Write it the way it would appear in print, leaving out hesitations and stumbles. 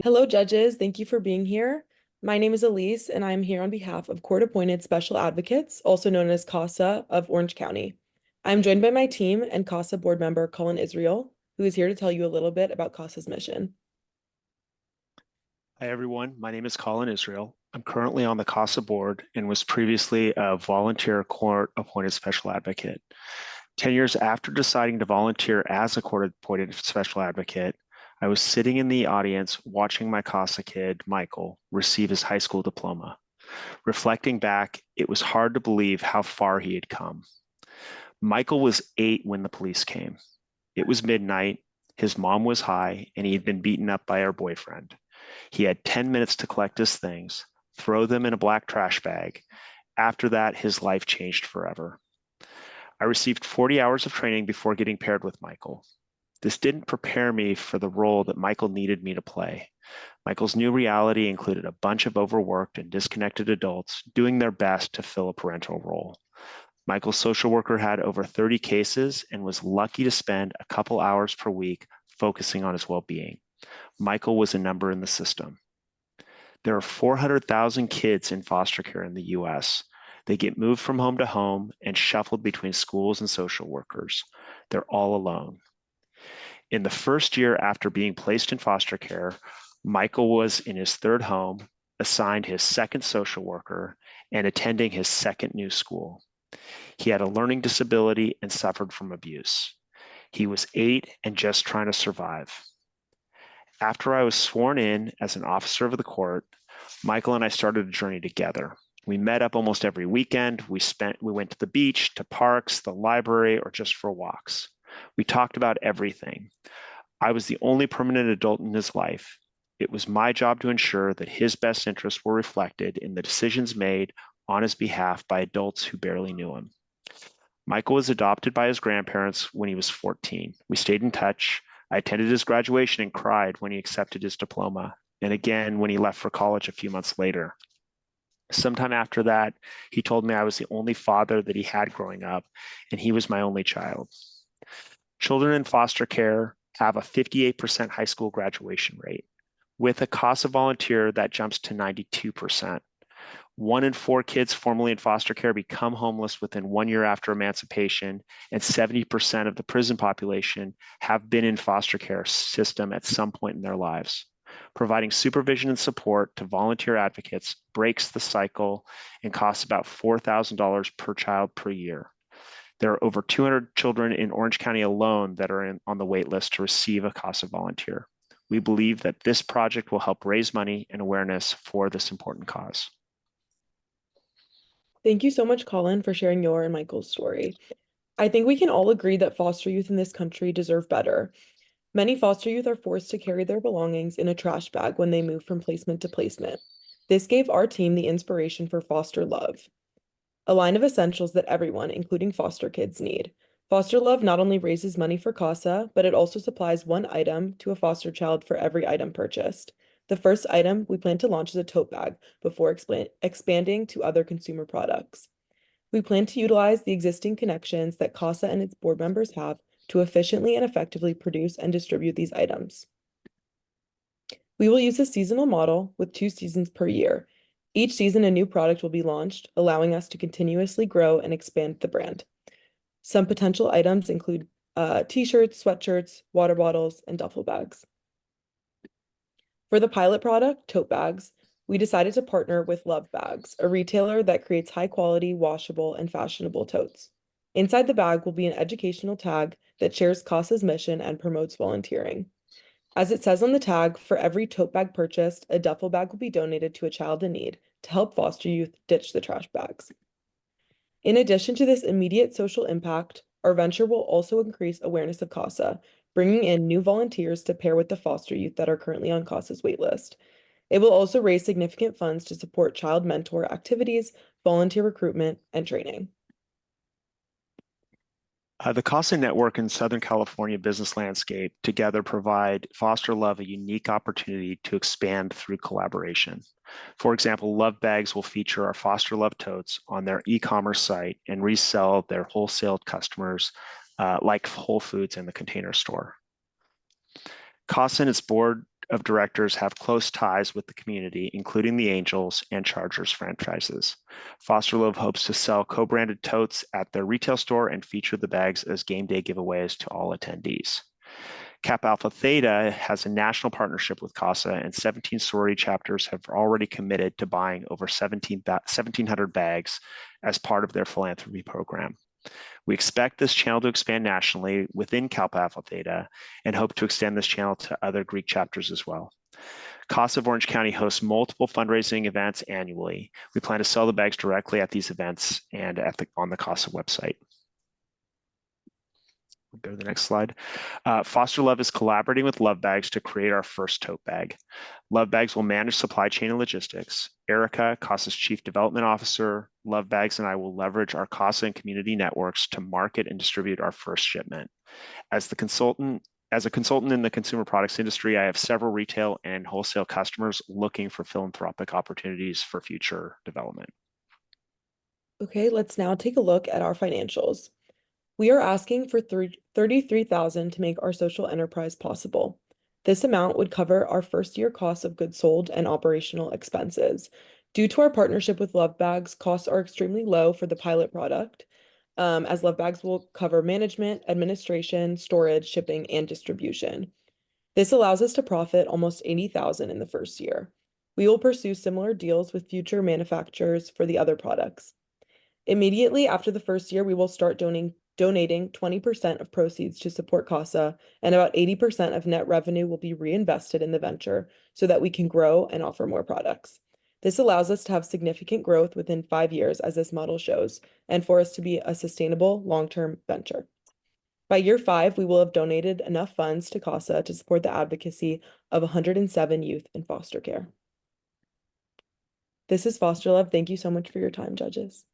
Hello, judges. Thank you for being here. My name is Elise, and I'm here on behalf of court-appointed special advocates, also known as CASA of Orange County. I'm joined by my team and CASA board member Colin Israel, who is here to tell you a little bit about CASA's mission. Hi, everyone. My name is Colin Israel. I'm currently on the CASA board and was previously a volunteer court-appointed special advocate. 10 years after deciding to volunteer as a court-appointed special advocate, I was sitting in the audience watching my CASA kid, Michael, receive his high school diploma. Reflecting back, it was hard to believe how far he had come. Michael was 8 when the police came. It was midnight, his mom was high, and he had been beaten up by her boyfriend. He had 10 minutes to collect his things, throw them in a black trash bag. After that, his life changed forever. I received 40 hours of training before getting paired with Michael. This didn't prepare me for the role that Michael needed me to play. Michael's new reality included a bunch of overworked and disconnected adults doing their best to fill a parental role. Michael's social worker had over 30 cases and was lucky to spend a couple hours per week focusing on his well-being. Michael was a number in the system. There are 400,000 kids in foster care in the US. They get moved from home to home and shuffled between schools and social workers. They're all alone. In the first year after being placed in foster care, Michael was in his third home, assigned his second social worker, and attending his second new school. He had a learning disability and suffered from abuse. He was 8 and just trying to survive. After I was sworn in as an officer of the court, Michael and I started a journey together. We met up almost every weekend. We went to the beach, to parks, the library, or just for walks. We talked about everything. I was the only permanent adult in his life. It was my job to ensure that his best interests were reflected in the decisions made on his behalf by adults who barely knew him. Michael was adopted by his grandparents when he was 14. We stayed in touch. I attended his graduation and cried when he accepted his diploma, and again when he left for college a few months later. Sometime after that, he told me I was the only father that he had growing up, and he was my only child. Children in foster care have a 58% high school graduation rate. With a CASA volunteer, that jumps to 92%. 1 in 4 kids formerly in foster care become homeless within 1 year after emancipation, and 70% of the prison population have been in foster care system at some point in their lives. Providing supervision and support to volunteer advocates breaks the cycle and costs about $4,000 per child per year. There are over 200 children in Orange County alone that are on the wait list to receive a CASA volunteer. We believe that this project will help raise money and awareness for this important cause. Thank you so much, Colin, for sharing your and Michael's story. I think we can all agree that foster youth in this country deserve better. Many foster youth are forced to carry their belongings in a trash bag when they move from placement to placement. This gave our team the inspiration for Foster Love, a line of essentials that everyone, including foster kids, need. Foster Love not only raises money for CASA, but it also supplies one item to a foster child for every item purchased. The first item we plan to launch is a tote bag before expanding to other consumer products. We plan to utilize the existing connections that CASA and its board members have to efficiently and effectively produce and distribute these items. We will use a seasonal model with 2 seasons per year. Each season, a new product will be launched, allowing us to continuously grow and expand the brand. Some potential items include t-shirts, sweatshirts, water bottles, and duffel bags. For the pilot product, tote bags, we decided to partner with Love Bags, a retailer that creates high-quality, washable, and fashionable totes. Inside the bag will be an educational tag that shares CASA's mission and promotes volunteering. As it says on the tag, for every tote bag purchased, a duffel bag will be donated to a child in need to help foster youth ditch the trash bags. In addition to this immediate social impact, our venture will also increase awareness of CASA, bringing in new volunteers to pair with the foster youth that are currently on CASA's waitlist. It will also raise significant funds to support child mentor activities, volunteer recruitment, and training. The CASA network and Southern California business landscape together provide Foster Love a unique opportunity to expand through collaboration. For example, Love Bags will feature our Foster Love totes on their e-commerce site and resell their wholesale customers like Whole Foods and the Container Store. CASA and its board of directors have close ties with the community, including the Angels and Chargers franchises. Foster Love hopes to sell co-branded totes at their retail store and feature the bags as game day giveaways to all attendees. Kappa Alpha Theta has a national partnership with CASA, and 17 sorority chapters have already committed to buying over 1,700 bags as part of their philanthropy program. We expect this channel to expand nationally within Kappa Alpha Theta and hope to extend this channel to other Greek chapters as well. CASA of Orange County hosts multiple fundraising events annually. We plan to sell the bags directly at these events and on the CASA website. Go to the next slide. Foster Love is collaborating with Love Bags to create our first tote bag. Love Bags will manage supply chain and logistics. Erica, CASA's Chief Development Officer, Love Bags, and I will leverage our CASA and community networks to market and distribute our first shipment. As a consultant in the consumer products industry, I have several retail and wholesale customers looking for philanthropic opportunities for future development. Okay, let's now take a look at our financials. We are asking for $33,000 to make our social enterprise possible. This amount would cover our first year costs of goods sold and operational expenses. Due to our partnership with Love Bags, costs are extremely low for the pilot product, as Love Bags will cover management, administration, storage, shipping, and distribution. This allows us to profit almost $80,000 in the first year. We will pursue similar deals with future manufacturers for the other products. Immediately after the first year, we will start donating 20% of proceeds to support CASA, and about 80% of net revenue will be reinvested in the venture so that we can grow and offer more products. This allows us to have significant growth within 5 years, as this model shows, and for us to be a sustainable long-term venture. By year 5, we will have donated enough funds to CASA to support the advocacy of 107 youth in foster care. This is Foster Love. Thank you so much for your time, judges.